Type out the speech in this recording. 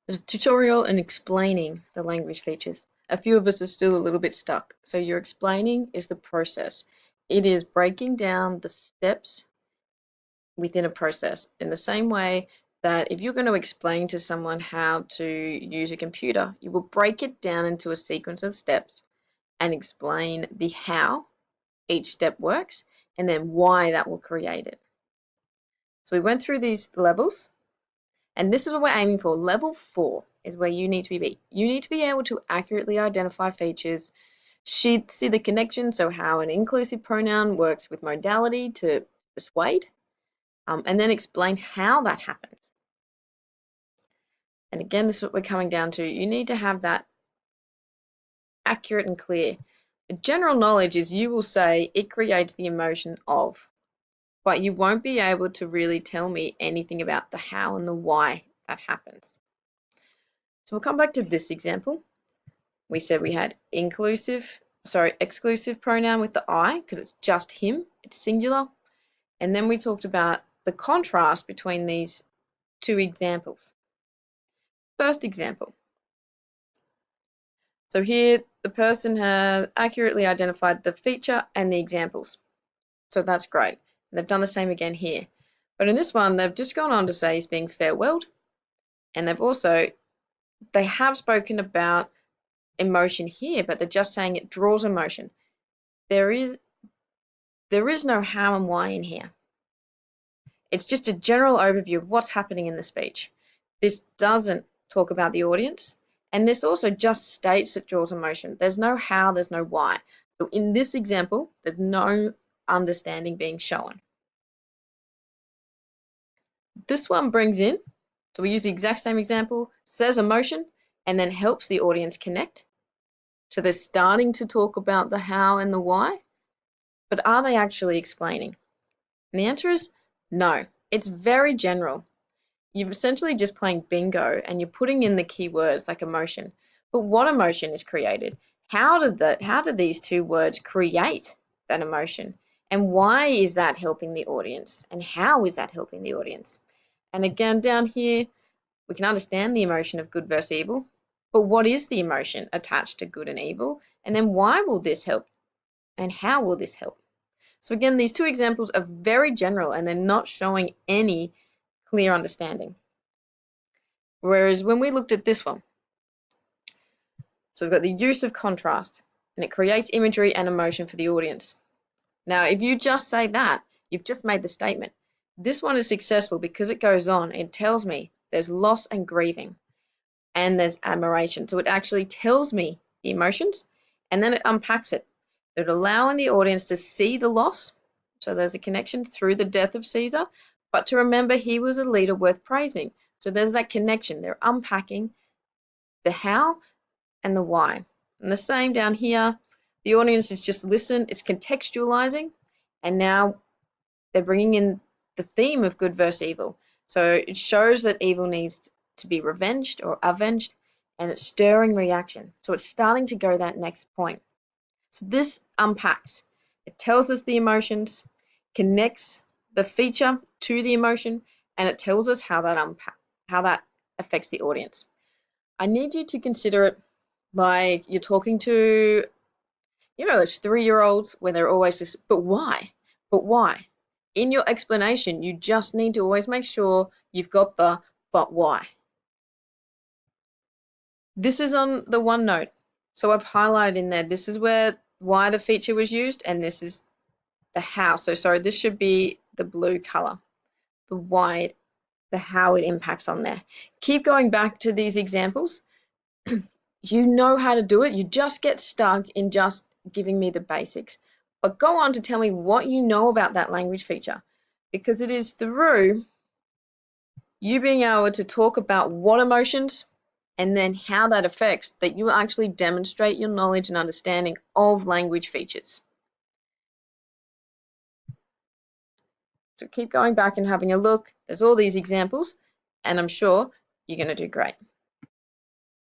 The tutorial and explaining the language features. A few of us are still a little bit stuck. So your explaining is the process. It is breaking down the steps within a process in the same way that if you're going to explain to someone how to use a computer, you will break it down into a sequence of steps and explain the how each step works and then why that will create it. So we went through these levels. And this is what we're aiming for. Level 4 is where you need to be. You need to be able to accurately identify features, see the connection, so how an inclusive pronoun works with modality to persuade, and then explain how that happens. And again, this is what we're coming down to. You need to have that accurate and clear. The general knowledge is you will say it creates the emotion of, but you won't be able to really tell me anything about the how and the why that happens. So we'll come back to this example. We said we had exclusive pronoun with the I because it's just him, it's singular. And then we talked about the contrast between these two examples. First example. So here the person has accurately identified the feature and the examples. So that's great. And they've done the same again here. But in this one, they've just gone on to say he's being farewelled. And they have spoken about emotion here, but they're just saying it draws emotion. There is no how and why in here. It's just a general overview of what's happening in the speech. This doesn't talk about the audience, and this also just states it draws emotion. There's no how, there's no why. So in this example, there's no understanding being shown. This one brings in, so we use the exact same example, says emotion, and then helps the audience connect. So they're starting to talk about the how and the why, but are they actually explaining? And the answer is no. It's very general. You're essentially just playing bingo and you're putting in the keywords like emotion. But what emotion is created? How did these two words create that emotion? And why is that helping the audience? And how is that helping the audience? And again, down here, we can understand the emotion of good versus evil. But what is the emotion attached to good and evil? And then why will this help? And how will this help? So again, these two examples are very general and they're not showing any clear understanding. Whereas when we looked at this one, so we've got the use of contrast and it creates imagery and emotion for the audience. Now, if you just say that, you've just made the statement. This one is successful because it goes on. It tells me there's loss and grieving and there's admiration. So it actually tells me the emotions and then it unpacks it. It's allowing the audience to see the loss. So there's a connection through the death of Caesar, but to remember he was a leader worth praising. So there's that connection. They're unpacking the how and the why. And the same down here, the audience is just listen, it's contextualizing, and now they're bringing in the theme of good versus evil. So it shows that evil needs to be revenged or avenged, and it's stirring reaction. So it's starting to go that next point. So this unpacks. It tells us the emotions, connects the feature to the emotion, and it tells us how that affects the audience. I need you to consider it like you're talking to, those 3-year-olds where they're always just, but why? But why? In your explanation, you just need to always make sure you've got the but why. This is on the OneNote. So I've highlighted in there, this is why the feature was used, and this is the how. So sorry, this should be the blue color, the why, the how it impacts on there. Keep going back to these examples. You know how to do it. You just get stuck in just giving me the basics. But go on to tell me what you know about that language feature, because it is through you being able to talk about what emotions and then how that affects that you will actually demonstrate your knowledge and understanding of language features. So keep going back and having a look. There's all these examples, and I'm sure you're going to do great.